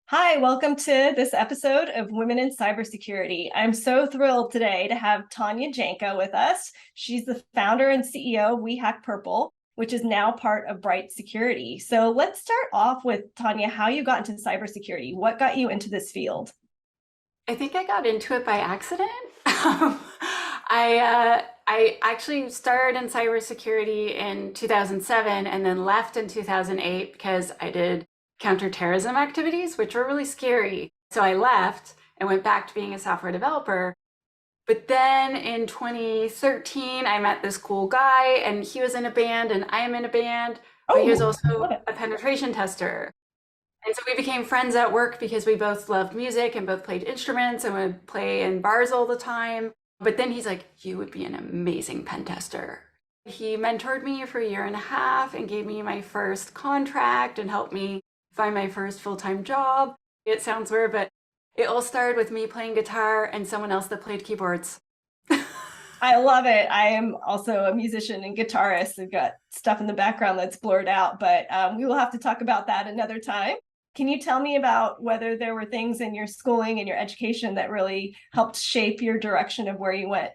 Hi, welcome to this episode of Women in Cybersecurity. I'm so thrilled today to have Tanya Janca with us. She's the founder and CEO of We Hack Purple, which is now part of Bright Security. So let's start off with Tanya, how you got into cybersecurity. What got you into this field? I think I got into it by accident. I actually started in cybersecurity in 2007 and then left in 2008 because I did counterterrorism activities, which were really scary. So I left and went back to being a software developer. But then in 2013, I met this cool guy, and he was in a band, and I am in a band, but he was Oh, love also it. a penetration tester. And so we became friends at work because we both loved music and both played instruments and would play in bars all the time. But then he's like, you would be an amazing pen tester. He mentored me for a year and a half and gave me my first contract and helped me find my first full-time job. It sounds weird, but it all started with me playing guitar and someone else that played keyboards. I love it. I am also a musician and guitarist. I've got stuff in the background that's blurred out, but we will have to talk about that another time. Can you tell me about whether there were things in your schooling and your education that really helped shape your direction of where you went?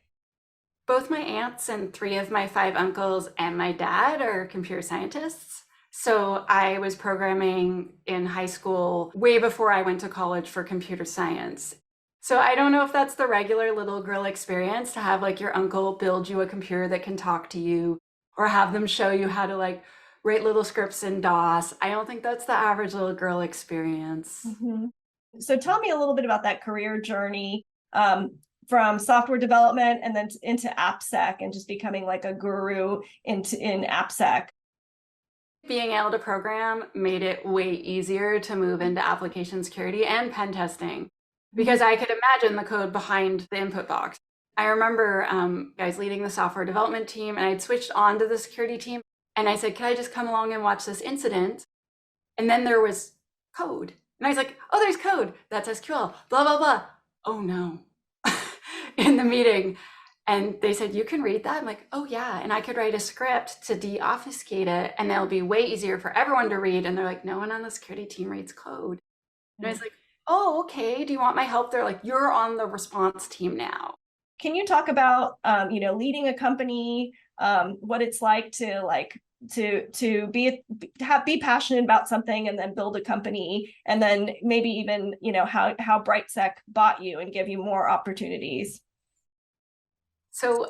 Both my aunts and three of my five uncles and my dad are computer scientists. So I was programming in high school way before I went to college for computer science. So I don't know if that's the regular little girl experience to have like your uncle build you a computer that can talk to you or have them show you how to like write little scripts in DOS. I don't think that's the average little girl experience. Mhm. So tell me a little bit about that career journey from software development and then into AppSec and just becoming like a guru in AppSec. Being able to program made it way easier to move into application security and pen testing because I could imagine the code behind the input box. I remember guys leading the software development team, and I'd switched on to the security team, and I said, can I just come along and watch this incident? And then there was code. And I was like, oh, there's code. That's SQL, blah, blah, blah. Oh no. In the meeting. And they said, you can read that? I'm like, oh yeah. And I could write a script to de-obfuscate it, and it'll be way easier for everyone to read. And they're like, no one on the security team reads code. And I was like, oh, okay. Do you want my help? They're like, you're on the response team now. Can you talk about leading a company, what it's like to be passionate about something and then build a company, and then maybe even how BrightSec bought you and give you more opportunities? So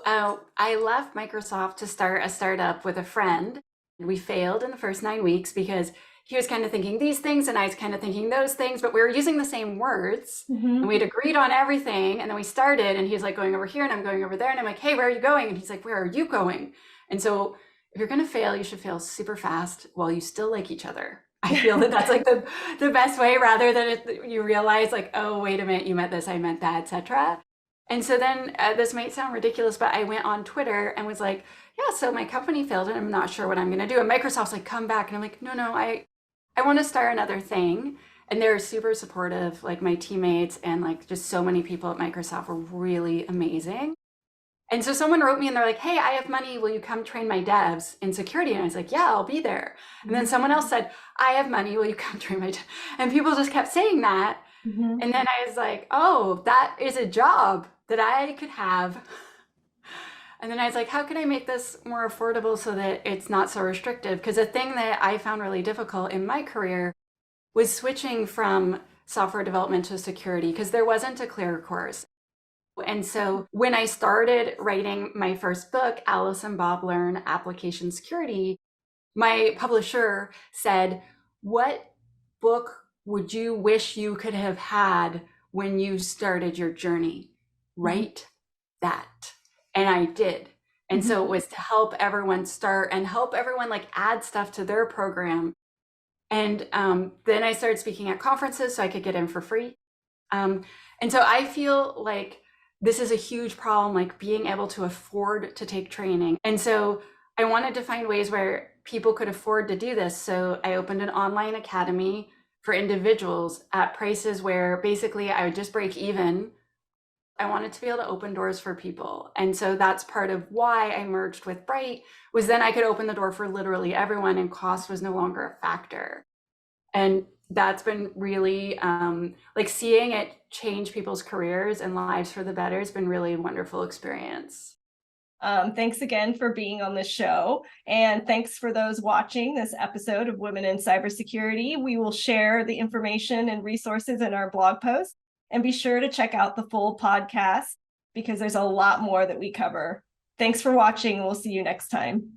I left Microsoft to start a startup with a friend. We failed in the first 9 weeks because he was kind of thinking these things and I was kind of thinking those things, but we were using the same words and Mm-hmm. we'd agreed on everything. And then we started and he's like going over here and I'm going over there. And I'm like, hey, where are you going? And he's like, where are you going? And so if you're going to fail, you should fail super fast while you still like each other. I feel that that's like the best way rather than you realize like, oh, wait a minute, you meant this, I meant that, etc. And so then this might sound ridiculous, but I went on Twitter and was like, yeah, so my company failed and I'm not sure what I'm going to do. And Microsoft's like, come back. And I'm like, no, I want to start another thing. And they're super supportive, like my teammates and like just so many people at Microsoft were really amazing. And so someone wrote me and they're like, hey, I have money. Will you come train my devs in security? And I was like, yeah, I'll be there. And then someone else said, I have money. Will you come train my devs? And people just kept saying that. Mm-hmm. And then I was like, oh, that is a job that I could have. And then I was like, how can I make this more affordable so that it's not so restrictive? Because the thing that I found really difficult in my career was switching from software development to security because there wasn't a clear course. And so when I started writing my first book, Alice and Bob Learn Application Security, my publisher said, what book would you wish you could have had when you started your journey? Write that. And I did. And Mm-hmm. so it was to help everyone start and help everyone like add stuff to their program. And then I started speaking at conferences so I could get in for free. And so I feel like this is a huge problem, like being able to afford to take training. And so I wanted to find ways where people could afford to do this. So I opened an online academy for individuals at prices where basically I would just break even. I wanted to be able to open doors for people. And so that's part of why I merged with Bright, was then I could open the door for literally everyone and cost was no longer a factor. And that's been really like seeing it change people's careers and lives for the better has been really a wonderful experience. Thanks again for being on the show. And thanks for those watching this episode of Women in Cybersecurity. We will share the information and resources in our blog post. And be sure to check out the full podcast because there's a lot more that we cover. Thanks for watching. We'll see you next time.